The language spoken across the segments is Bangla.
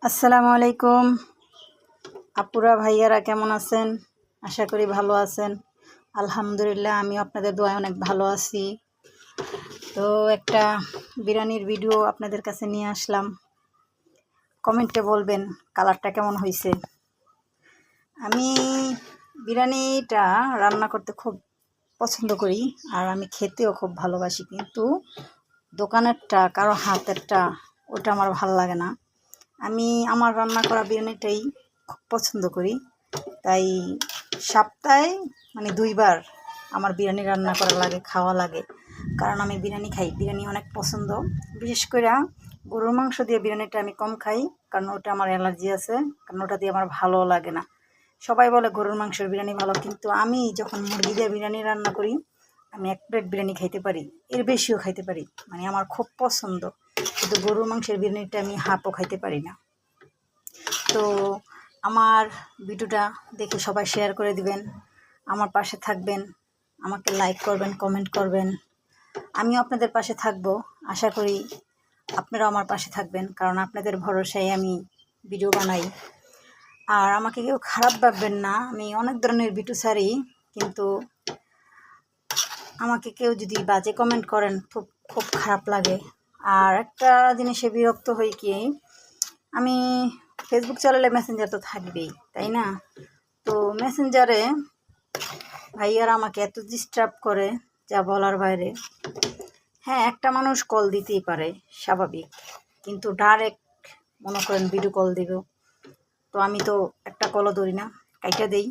আসসালামু আলাইকুম আপুরা ভাইয়ারা কেমন আছেন? আশা করি ভালো আছেন। আলহামদুলিল্লাহ আমি আপনাদের দোয়ায় অনেক ভালো আছি। তো একটা বিরিয়ানির ভিডিও আপনাদের কাছে নিয়ে আসলাম। কমেন্টে বলবেন কালারটা কেমন হয়েছে। আমি বিরিয়ানিটা রান্না করতে খুব পছন্দ করি আর আমি খেতেও খুব ভালোবাসি, কিন্তু দোকানেরটা কারো হাতেরটা ওটা আমার ভালো লাগে না। আমি আমার রান্না করা বিরিয়ানিটাই খুব পছন্দ করি। তাই সপ্তাহে 2 বার আমার বিরিয়ানি রান্না করা লাগে, খাওয়া লাগে। কারণ আমি বিরিয়ানি খাই, বিরিয়ানি অনেক পছন্দ। বিশেষ করে গরুর মাংস দিয়ে বিরিয়ানিটা আমি কম খাই, কারণ ওটা আমার অ্যালার্জি আছে, কারণ ওটা দিয়ে আমার ভালো লাগে না। সবাই বলে গরুর মাংসের বিরিয়ানি ভালো, কিন্তু আমি যখন মুরগি দিয়ে বিরিয়ানি রান্না করি আমি 1 প্লেট বিরিয়ানি খাইতে পারি, এর বেশিও খাইতে পারি। আমার খুব পছন্দ। কিন্তু গরুর মাংসের বিরিয়ানিটা আমি হাফও খাইতে পারি না। তো আমার ভিডিওটা দেখে সবাই শেয়ার করে দিবেন, আমার পাশে থাকবেন, আমাকে লাইক করবেন, কমেন্ট করবেন। আমিও আপনাদের পাশে থাকব। আশা করি আপনারাও আমার পাশে থাকবেন, কারণ আপনাদের ভরসায় আমি ভিডিও বানাই। আর আমাকে কেউ খারাপ ভাববেন না, আমি অনেক ধরনের ভিডিও ছাড়ি, কিন্তু আমাকে কেউ যদি বাজে কমেন্ট করেন খুব খুব খারাপ লাগে। আর একটা জিনিসে বিরক্ত হই কি, আমি ফেসবুক চালালে মেসেঞ্জার তো থাকবেই, তাই না? তো মেসেঞ্জারে ভাইয়ারা আমাকে এত ডিস্টার্ব করে যা বলার বাইরে। হ্যাঁ, একটা মানুষ কল দিতেই পারে, স্বাভাবিক, কিন্তু ডাইরেক্ট মনে করেন ভিডিও কল দিব, তো আমি তো একটা কলও ধরি না, কাইটা দেই।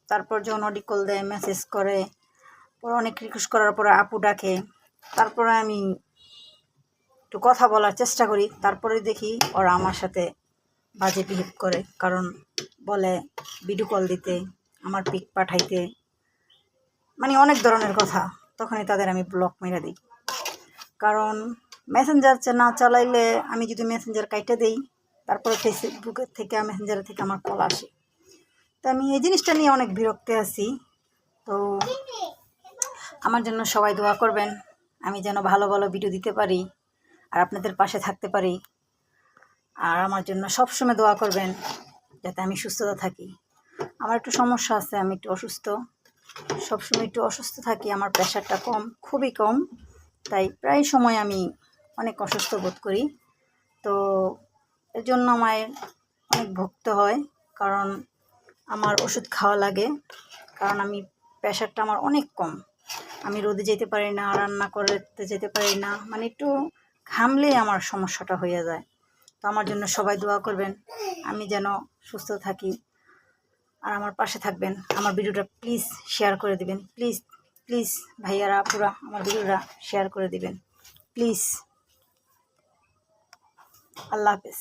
তারপর যখন অডিও কল দেয়, মেসেজ করে, পরে অনেক রিকোয়েস্ট করার পরে আপু ডাকে, তারপরে আমি একটু কথা বলার চেষ্টা করি, তারপরে দেখি ওরা আমার সাথে বাজে বিহেভ করে। কারণ বলে ভিডিও কল দিতে, আমার পিক পাঠাইতে, অনেক ধরনের কথা। তখনই তাদের আমি ব্লক মেরে দিই। কারণ মেসেঞ্জার না চালাইলে, আমি যদি মেসেঞ্জার কাইটে দেই, তারপরে ফেসবুকের থেকে মেসেঞ্জারের থেকে আমার কল আসে। তো আমি এই জিনিসটা নিয়ে অনেক বিরক্তি আছি। তো আমার জন্য সবাই দোয়া করবেন, আমি যেন ভালো ভালো ভিডিও দিতে পারি আর আপনাদের পাশে থাকতে পারি। আর আমার জন্য সবসময় দোয়া করবেন যাতে আমি সুস্থতা থাকি। আমার একটু সমস্যা আছে, আমি একটু অসুস্থ, সবসময় একটু অসুস্থ থাকি। আমার প্রেশারটা কম, খুবই কম, তাই প্রায় সময় আমি অনেক অসুস্থ বোধ করি। তো এর জন্য আমায় অনেক ভুগতে হয়, কারণ আমার ওষুধ খাওয়া লাগে। কারণ আমি প্রেশারটা আমার অনেক কম, আমি রোদে যেতে পারি না, রান্না করতে যেতে পারি না, একটু ঘামলেই আমার সমস্যাটা হয়ে যায়। তো আমার জন্য সবাই দোয়া করবেন, আমি যেন সুস্থ থাকি আর আমার পাশে থাকবেন। আমার ভিডিওটা প্লিজ শেয়ার করে দিবেন, প্লিজ প্লিজ ভাইয়ারা আপুরা, আমার ভিডিওটা শেয়ার করে দিবেন প্লিজ। আল্লাহ হাফেজ।